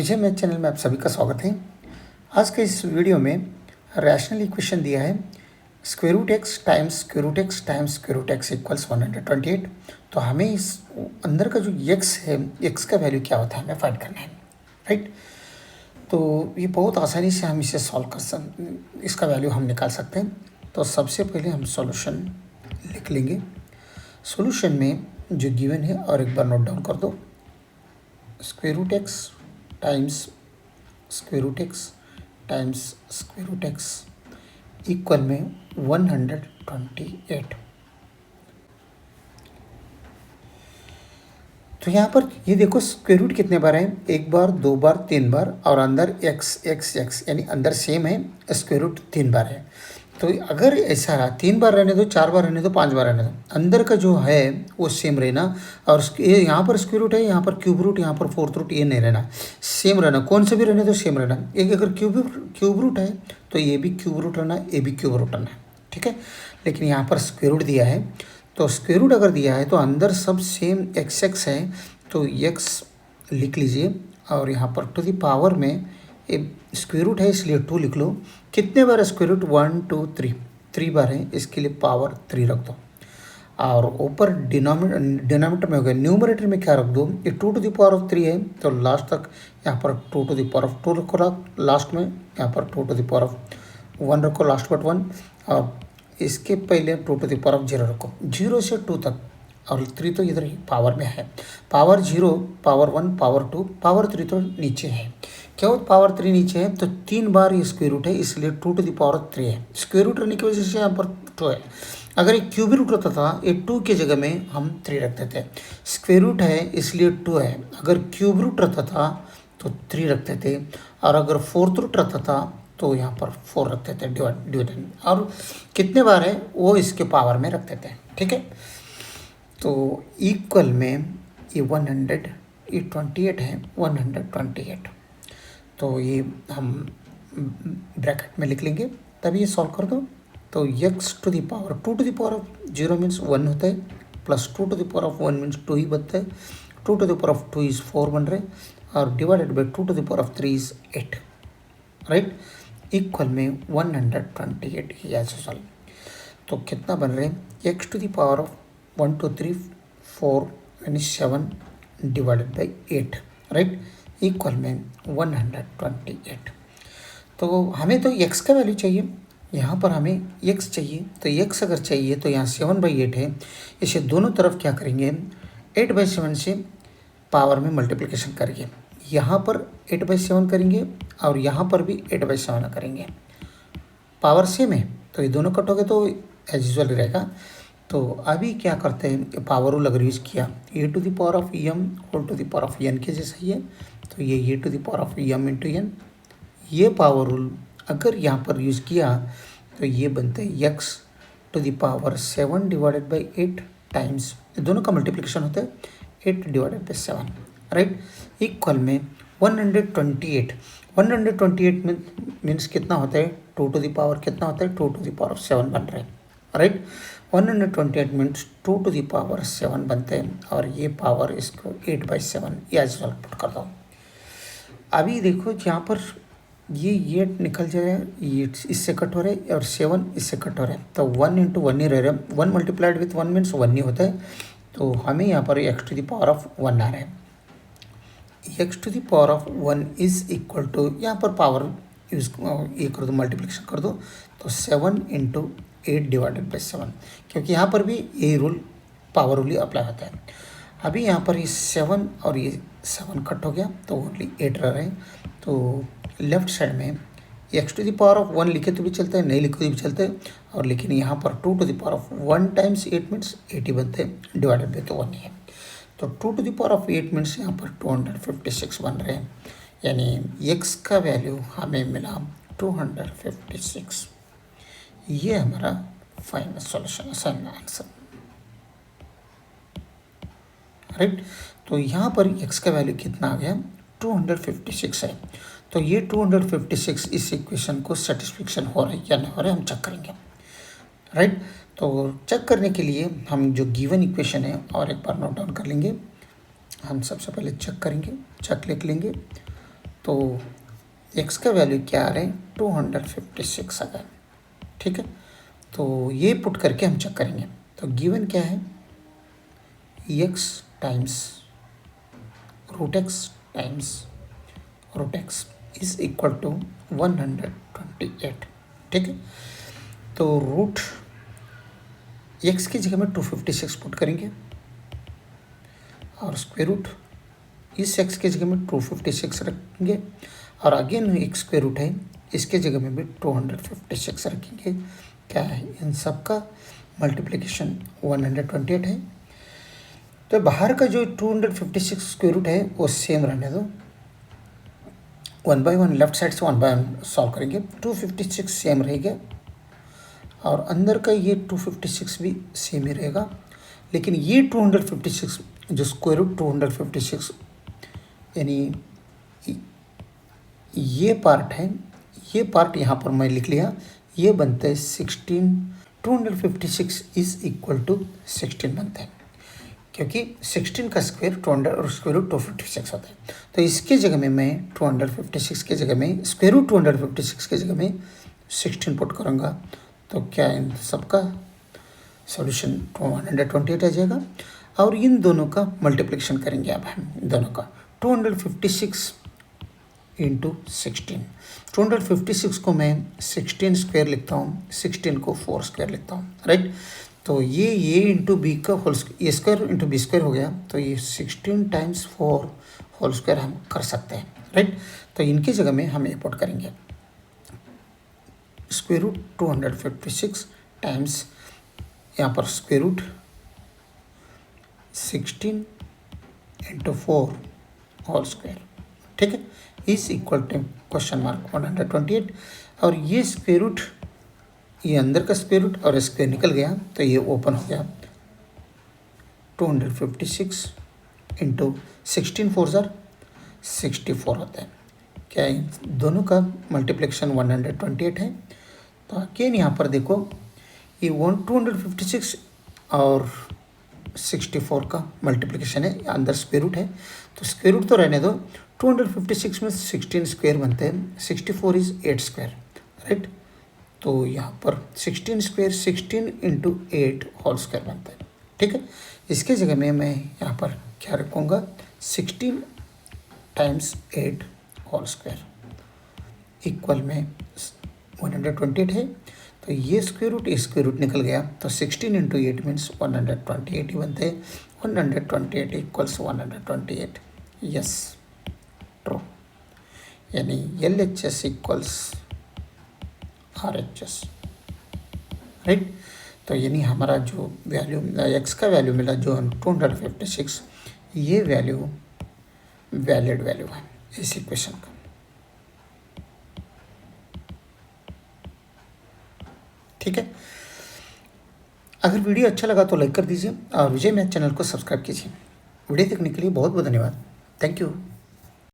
विजय math channel में आप सभी का स्वागत है। आज के इस वीडियो में रैशनल इक्वेशन दिया है square root x times square root x times square root x equals 128। तो हमें इस अंदर का जो एक्स है, एक्स का वैल्यू क्या होता है हमें फाइंड करना है, राइट। तो ये बहुत आसानी से हम इसे सॉल्व कर इसका वैल्यू हम निकाल सकते हैं। तो सबसे पहले हम सॉल्यूशन लिख लेंगे। सॉल्यूशन में जो गिवन है और एक बार नोट डाउन कर दो, square root x times square root x times square root x equal में 128। तो यहाँ पर ये देखो स्क्वायर रूट कितने बार है, एक बार, दो बार, तीन बार, और अंदर एक्स एक्स एक्स यानी अंदर सेम है, स्क्वायर रूट तीन बार है। तो अगर ऐसा रहा, तीन बार रहने दो, चार बार रहने दो, पांच बार रहने दो, अंदर का जो है वो सेम रहना। और ये यहाँ पर स्क्वायर रूट है, यहाँ पर क्यूब रूट, यहाँ पर फोर्थ रूट, ये नहीं रहना, सेम रहना। कौन से भी रहने दो सेम रहना। एक अगर क्यूब रूट है तो ये भी क्यूब रूट रहना, ये भी क्यूब रूट रहना, ठीक है। लेकिन यहाँ पर स्क्वायर रूट दिया है, तो स्क्वायर रूट अगर दिया है तो अंदर सब सेम एक्स एक्स है, तो एक्स लिख लीजिए। और यहाँ पर टू द पावर में स्क्वायर रूट है इसलिए 2 लिख लो। कितने बार स्क्वायर रूट, 1 2 3, 3 बार है, इसके लिए पावर 3 रख दो। और ऊपर डिनोमिनेटर में हो गया, न्यूमरेटर में क्या रख दो, ये 2 टू द पावर ऑफ 3 है, तो लास्ट तक यहाँ पर 2 टू द पावर ऑफ 2 रखो, लास्ट में यहाँ पर 2 टू द पावर ऑफ 1 रखो, लास्ट बट 1। और इसके पहले 2 टू द पावर ऑफ 0 रखो, 0 से 2 तक, और 3 तो इधर ही पावर में है। पावर 0, पावर 1, पावर 2, पावर 3 तो नीचे है। क्यों पावर 3 नीचे है, तो 3 बार ये स्क्वायर रूट है इसलिए 2 टू द पावर 3 है। स्क्वायर रूट रहने की वजह से यहाँ पर 2 है। अगर एक क्यूब रूट रहता था, ये 2 की जगह में हम 3 रखते थे। स्क्वायर रूट है इसलिए 2 है। अगर क्यूब रूट रहता था तो 3 रखते थे, और अगर फोर्थ रूट रहता था तो यहाँ पर 4 रखते थे डिवाइड। और कितने बार है वो इसके पावर में रखते थे, ठीक है। तो इक्वल में ये 128 है, 128। तो ये हम ब्रैकेट में लिख लेंगे, तभी ये सॉल्व कर दो। तो x to the power 2 to the power of 0 means 1 होता है, plus 2 to the power of 1 means 2 ही बनता है, 2 to the power of 2 is 4 बन रहे, और divided by 2 to the power of 3 is 8, right. Equal में 128 ही ऐसे सॉल्व। तो कितना बन रहे हैं, x to the power of 1 2 3 4 यानी 7 डिवाइडेड बाई 8, राइट, इक्वल में 128। तो हमें तो x का वैल्यू चाहिए, यहाँ पर हमें x चाहिए। तो x अगर चाहिए तो यहाँ 7/8 है, इसे दोनों तरफ क्या करेंगे, 8/7 से पावर में मल्टीप्लिकेशन करेंगे। यहाँ पर 8/7 करेंगे और यहाँ पर भी 8/7 करेंगे, पावर सेम है तो ये दोनों कट हो गए तो एज यूजुअल रहेगा। तो अभी क्या करते हैं, पावर रूल अगर यूज़ किया, a to the power of m whole to the power of n के जैसा ही है, तो ये a to the power of m into n, ये पावर रूल अगर यहाँ पर यूज़ किया तो ये बनते हैं x to the power 7 divided by 8 times, दोनों का मल्टीप्लिकेशन होता है 8 डिवाइडेड बाई 7, राइट, इक्वल में 128। 128 मीन्स कितना होता है, 2 टू द पावर कितना होता है, 2 टू द पावर ऑफ 7 बन रहा है, right. 128 means 2 to the power 7 बनते हैं, और ये पावर इसको 8/7 या पुट कर दो। अभी देखो यहाँ पर ये निकल जाए, ये इससे कट हो रहा है और 7 इससे कट हो रहा है, तो 1 इंटू 1 ही रह रहा है। 1 मल्टीप्लाइड विथ 1 मीन्स 1 ही होता है, तो हमें यहाँ पर x to the power of 1 आ रहा है। x to the power of 1 is equal to, यहाँ पर पावर यूज ये कर दो, मल्टीप्लिकेशन कर दो, तो 7 इंटू 8 डिवाइडेड बाई 7, क्योंकि यहाँ पर भी ये रूल पावर रूल ही अप्लाई होता है। अभी यहाँ पर ये 7 और ये 7 कट हो गया तो ओनली 8 रह रहे हैं। तो लेफ्ट साइड में x to the power of 1 लिखे तो भी चलता है, नहीं लिखे तो भी चलता है, और लेकिन यहाँ पर 2 to the power of 1 times 8 means 80 बनते हैं, डिवाइडेड बाई तो 1 ही है। तो 2 to the power of 8 means यहाँ पर 256 बन रहे हैं, यानी x का वैल्यू हमें मिला 256। ये हमारा final solution, final answer, right. तो यहाँ पर x का वैल्यू कितना आ गया, 256 है। तो ये 256 इस इक्वेशन को सेटिस्फेक्शन हो रहा है या नहीं हो रहा है हम चेक करेंगे, राइट। तो चेक करने के लिए हम जो गिवन इक्वेशन है और एक बार नोट डाउन कर लेंगे। हम सबसे पहले चेक करेंगे, चेक लिख लेंगे। तो x का वैल्यू क्या आ रहा है 256 आ गया। ठीक है, तो ये पुट करके हम चेक करेंगे। तो गिवन क्या है x times √x times √x is equal to 128। ठीक है, तो रूट x की जगह में 256 पुट करेंगे और स्क्वायर रूट इस x की जगह में 256 रखेंगे और अगेन एक स्क्वायर रूट है इसके जगह में भी 256 रखेंगे। क्या है, इन सब का मल्टीप्लिकेशन 128 है। तो बाहर का जो 256 स्क्वायर रूट है वो सेम रहने दो, 1 बाय 1 लेफ्ट साइड से 1 बाय 1 सॉल्व करेंगे। 256 सेम रहेगा और अंदर का ये 256 भी सेम ही रहेगा, लेकिन ये 256 जो स्क्वायर रूट 256 यानी ये पार्ट है, ये पार्ट यहाँ पर मैं लिख लिया, ये बनता है 16। 256 इज इक्वल टू 16 बनता है, क्योंकि 16 का स्क्वायर 200 और स्क्वायर रूट 256 होता है। तो इसके जगह में मैं 256 के जगह में स्क्वायर रूट 256 के जगह में 16 पुट करूँगा। तो क्या इन सबका सॉल्यूशन 128 आ जाएगा और इन दोनों का मल्टीप्लिकेशन करेंगे। अब हम दोनों का 256 इंटू 16, 256 को मैं 16 स्क्वायर लिखता हूँ, 16 को 4 स्क्वायर लिखता हूँ, राइट। तो ये इंटू बी का होल ए स्क्वायर इंटू बी स्क्वायर हो गया, तो ये 16 टाइम्स 4 होल स्क्वायर हम कर सकते हैं, राइट। तो इनकी जगह में हम ये पुट करेंगे स्क्वायर रूट 256 टाइम्स यहाँ पर square root 16 into 4 whole square. ठीक है, is equal to question mark 128 और ये स्क्वायर रूट, ये अंदर का स्क्वायर रूट और स्क्वायर निकल गया तो ये ओपन हो गया। 256 इंटू 16 4 ज़र 64 होता है। क्या है, दोनों का मल्टीप्लिकेशन 128 है। तो अगेन यहाँ पर देखो ये 256 और 64 का मल्टीप्लिकेशन है, अंदर स्क्वायर रूट है, तो स्क्वायर रूट तो रहने दो। 256 में 16 स्क्वायर बनते हैं, 64 इज 8 स्क्वायर, राइट। तो यहाँ पर 16 स्क्वायर 16 इंटू 8 होल स्क्वायर बनता है। ठीक है, इसके जगह में मैं यहाँ पर क्या रखूँगा 16 टाइम्स 8 होल स्क्वायर इक्वल में 128 है। तो ये स्क्वायर रूट निकल गया, तो 16 इंटू 8 मीन्स 128 ही बनते हैं। 128 इक्वल्स 128, यस ट्रू, यानी LHS इक्वल्स RHS, राइट। तो यानी हमारा जो वैल्यू x का वैल्यू मिला जो 256, ये वैल्यू वैलिड वैल्यू है इस इक्वेशन का। ठीक है, अगर वीडियो अच्छा लगा तो लाइक कर दीजिए और विजय मैथ चैनल को सब्सक्राइब कीजिए। वीडियो देखने के लिए बहुत बहुत धन्यवाद। Thank you.